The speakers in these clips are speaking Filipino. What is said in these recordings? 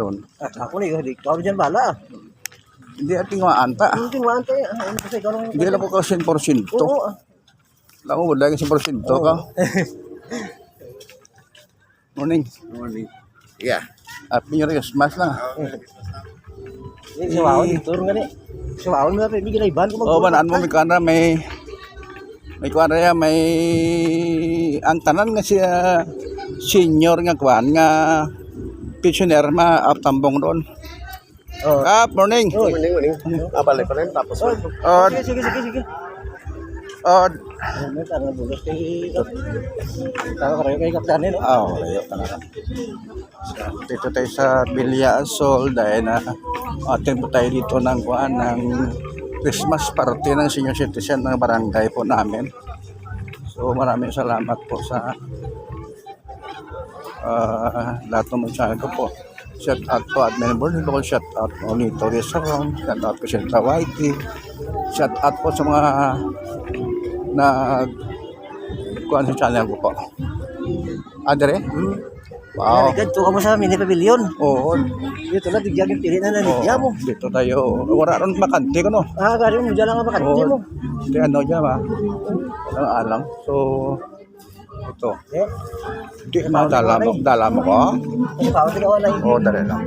doon. Ako na yun, ikaw dyan bala. Hindi at tingwaan pa. Hindi mo ante, kasi ikaw nung... Hindi alam ko ka 100%. Oo. Alam mo, wala ka 100% ka. Morning. Morning. Yeah. Happy New Year, Christmas lang. Siwawon, turun nga ni. Siwawon mo na, bigyan na iban. Oo, banaan mo, may kuwanra, may kuwanra yan, may ang tanan nga siya senior nga kuwan nga pensioner ma-aptambong doon. Morning. Morning. Abalik ko rin tapos. Sige. Ano bulos kay... Tawa ka rin kay Kaptan eh, no? Layo talaga. Dito tayo sa Villa Sol dahil na atin po tayo dito ng kuwan ng Christmas party ng senior citizen ng barangay po namin. So maraming salamat po sa lahat ng mensahe ko po. Shout out po Admin Board, shout out po Nito Rizarong, shout out po Shelta Whitey, shout out po sa mga kuhan sa channel ko po. Adere? Wow. Ganito ka mo sa mini pavilion. Oo. Dito na, tigyan yung pili na nanigya mo. Dito tayo. Wala ron bakante ko no. Gano'n mo dyan lang ang bakante mo. Hindi ano dyan ba? Walang alang. So, ito. Hindi na dala mo ko. Kasi bawat ikaw na Oo, dali lang.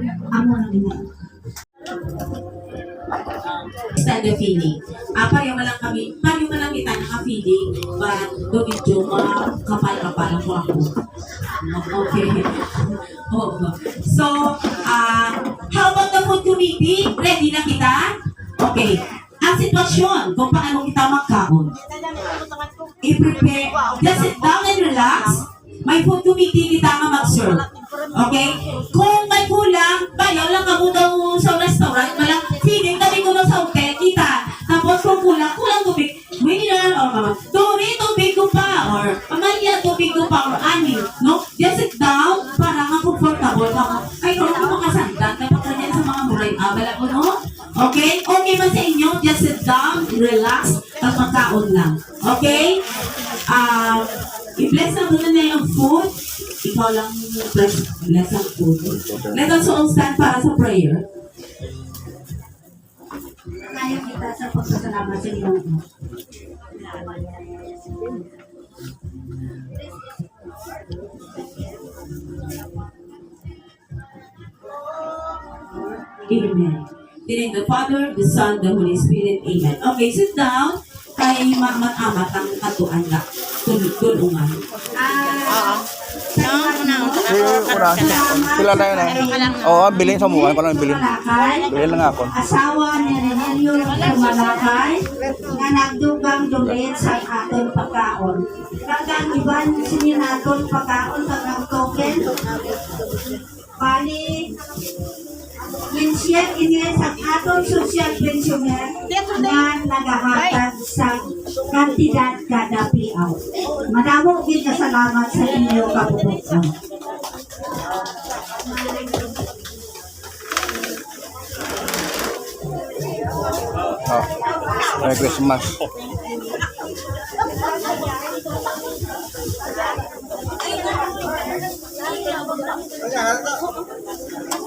Stand the feeling. Pareho lang kita naka-feeling, but doon medyo kapal-kapal po ako. Okay. So, how about the food committee? Ready na kita? Okay. Ang sitwasyon, kung paano kita magkaon. I-prepare. Just sit down and relax. May food committee kita nga mag-serve. Okay? Kung may kulang, bayaw lang ka mo daw sa restaurant, malang feeling kami ko sa hotel, kita. Tapos kung kulang tubig, mineral or tubig ko pa, or pamilya tubig ko pa, or ani. No? Just sit down, para nga comfortable ka. Ay, kung ako makasandan, kapag kanyan sa mga muray, bala ko, no? Okay? Okay ba sa inyo? Just sit down, relax, at magkaon lang. Okay? I-bless na muna na yung food. Ikaw lang bless ang food. Let us all stand para sa prayer. Kaya kita sa pagkasalamat sa inyo. Amen. In the name of the Father, the Son, the Holy Spirit. Amen. Okay, sit down. Kay amat ang katuan na tulungan. Sila na yun Oo, bilhin sa mukha. Paano bilhin? Bilhin lang ako. Asawa ni Renelio Malakay nga nagdugang dulit sa aton pagkaon. Kagang iban sininaton pagkaon kagang token. Bali, Linsyet ini sa atong social pensioner na nagahatag sa kantidad kada piaw. Madamo gid salamat sa inyo kabubukan. Merry Christmas.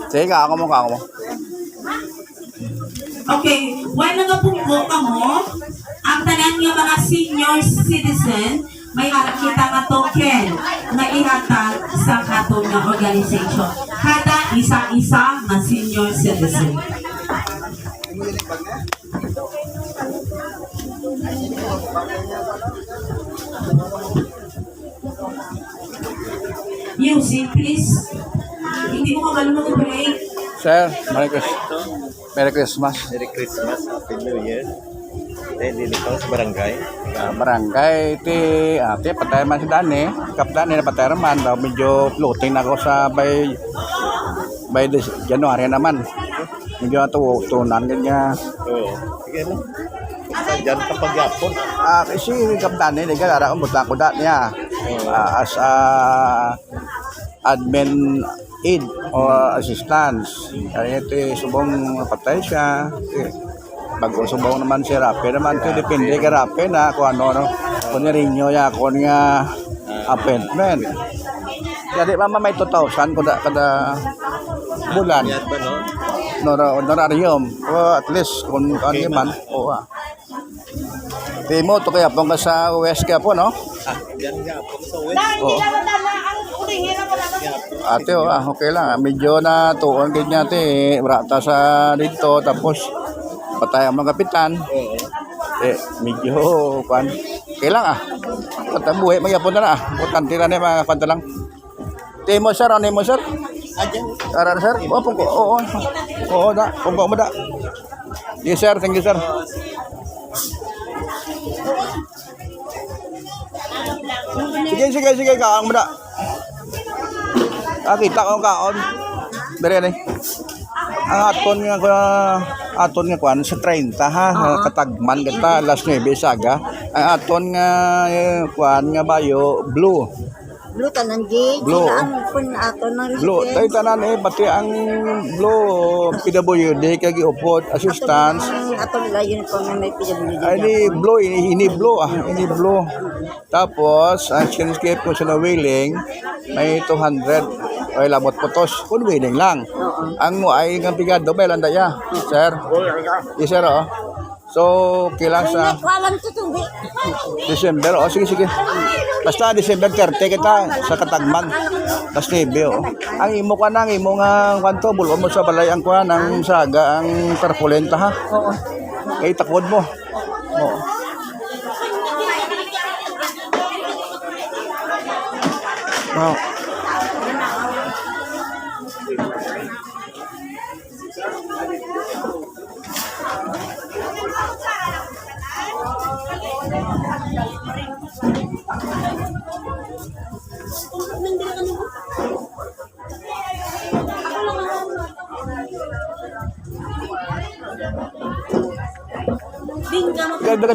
Sige, ako mo. Okay, while nagapungko ka mo, ang tanan nga mga senior citizen, may harap kita nga token na ihatag sa katong nga organization. Kada isa-isa nga senior citizen. Music, please. Hindi mo ka marunong break. Sir, Merry Christmas. Merry Christmas. Happy New Year. Dili ko sa barangay. Barangay, ate, patay man si Dani. Kaptan, patay naman. Medyo floating na ako sa by January naman. Medyo tunan niya. Oo. Sige lang. Diyan ka pagyapon. Kasi Kaptan, hindi ka larang butang ko niya. As admin aid or assistance. Kaya ito subong patay siya. Bago subong naman si Rapi naman ito. Depende kay Rapi na kung ano. Kung nirinyo ya, kung nga appointment. Jadi mama may 2,000 kada bulan. Yan ba, no? Honorarium. O at least kung ano man. Oo Di mo, to kaya pong ka sa West kaya po, no? Yan nga. Pag sa west. Oo. Ate, okay lang. Medyo na tuon ganyan ate. Rata sa dito. Tapos, patay ang mga kapitan. Oo. Medyo, kan. Kailang Patabuhi, magyapon na Putan, tira na yung mga kanta lang. Timo, sir. Ano mo, sir? Aran, sir? Oo, da. Pumpa mo da. Yes, sir. Thank you, sir. Sige, kaang mo da. Kita ko kaon. Dari ni. Ang aton nga kuan sa 30 katagman kita last 9 saga. Ang aton nga kuan nga bayo blue. Blue tanan di. Blue. Ang pun ato ng Blue, tayo tanan pati ang blue PWD kay giupod assistance. Ato nila uniform na may PWD. Ini blue, ini blue ini blue. Tapos ang landscape ko sa wheeling may 200 ay labot putos kun wheeling lang. Ang mo ay ng pigado may landa ya, sir. Yes, sir. So, kailan sa Walang tutubi. December. Sige. Basta December 30 kita sa Katagman. Basta nebe. Ang imo ka nang imo nga kanto bulo mo sa balay ang kuan ang saga ang tarpulenta ha. Oo. Kay takod mo. Oo. Wow.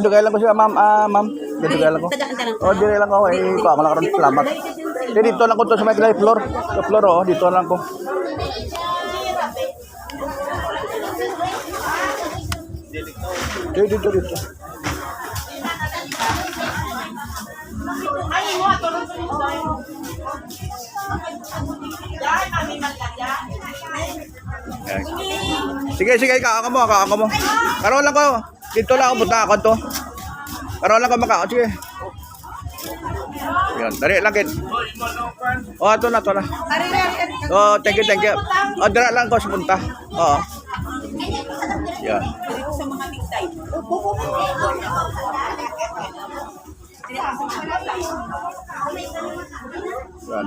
Dugay lang ko siya, ma'am. Dugay lang ko. Dugay lang ko. Ko ako lang karon salamat. Dito lang ko to sa may floor. Sa floor, dito lang ko. Dito. Sige, kaaka mo. Karoon lang ko. Dito lang ako punta ako to. Karoon lang ko makaon. Sige. Yan, dari lang kit. Ito na. Thank you. Dara lang ko sa punta. Oo. Yan. Sa mga big time. Yan.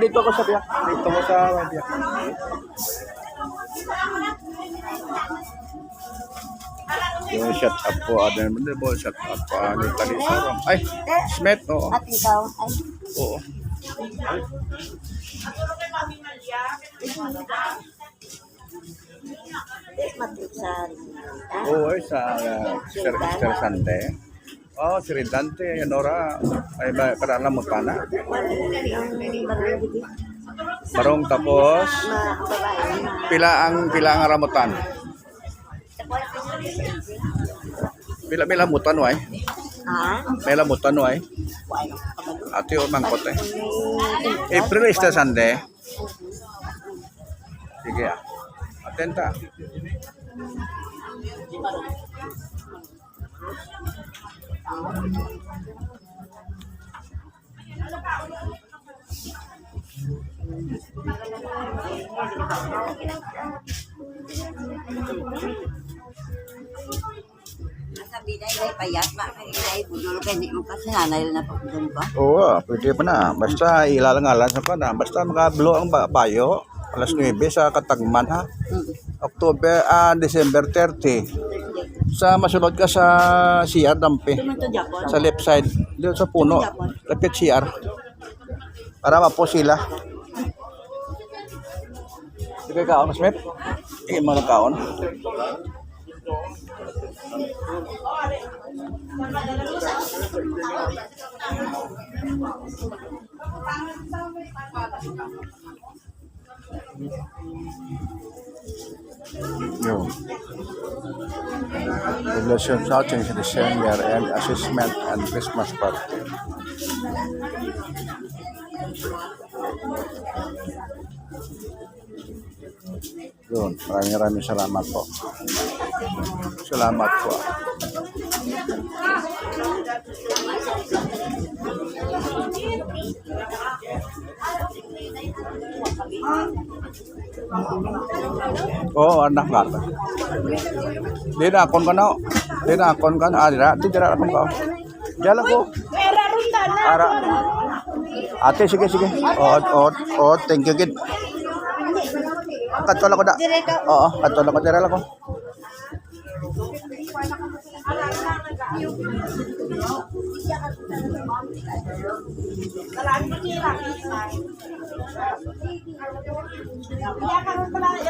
Dito ko sa biyak. Dito ko sa biyak. Yung shut up po, shut up po, tali sarong. Ay, Smith, oo. At ikaw ay Oo. matriksan. Oo, sa Sir Sante. Si Ridante, Nora, ay para lang magpana. Barong tapos, pila ang ramutan. Pila mutan way. Pila mutan way. Ati o mangkot April is the Sunday. Sige Atenta. Sabi na ilay payat ba kay ilay budol kay di mo kasi nanay na pagdun pa. Oo, pwede pa na. Basta ilalangalan sa pa na. Basta makablo ang bayo. Alas 9 sa Katagman ha. December 30. Sa masunod ka sa CR Dampi. Sa left side. Dito sa puno. Lapit CR. Para mapo sila. Sige kaon, Smith. Sige mo na kaon. Yo. Regulation outing sa December and assessment and Christmas party. Yun, maraming salamat po. Salamat po. Oo, anak ka. Di na akon ka na. Di na akon ka na. Di na akon ka. Diyan ko. Ara. Ate, sige. Thank you, kid. Katulak ko da. Oo, katulak ko. Tira lang ko.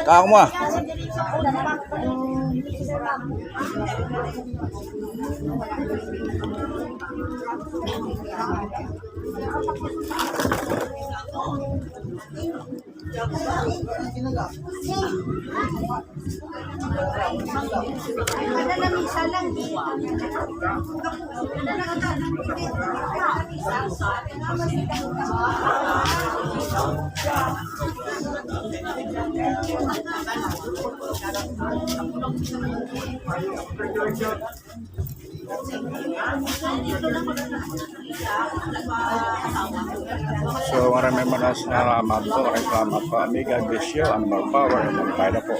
Kau mo. So maraming salamat po. Amiga, bless you and more power. Kaya na po.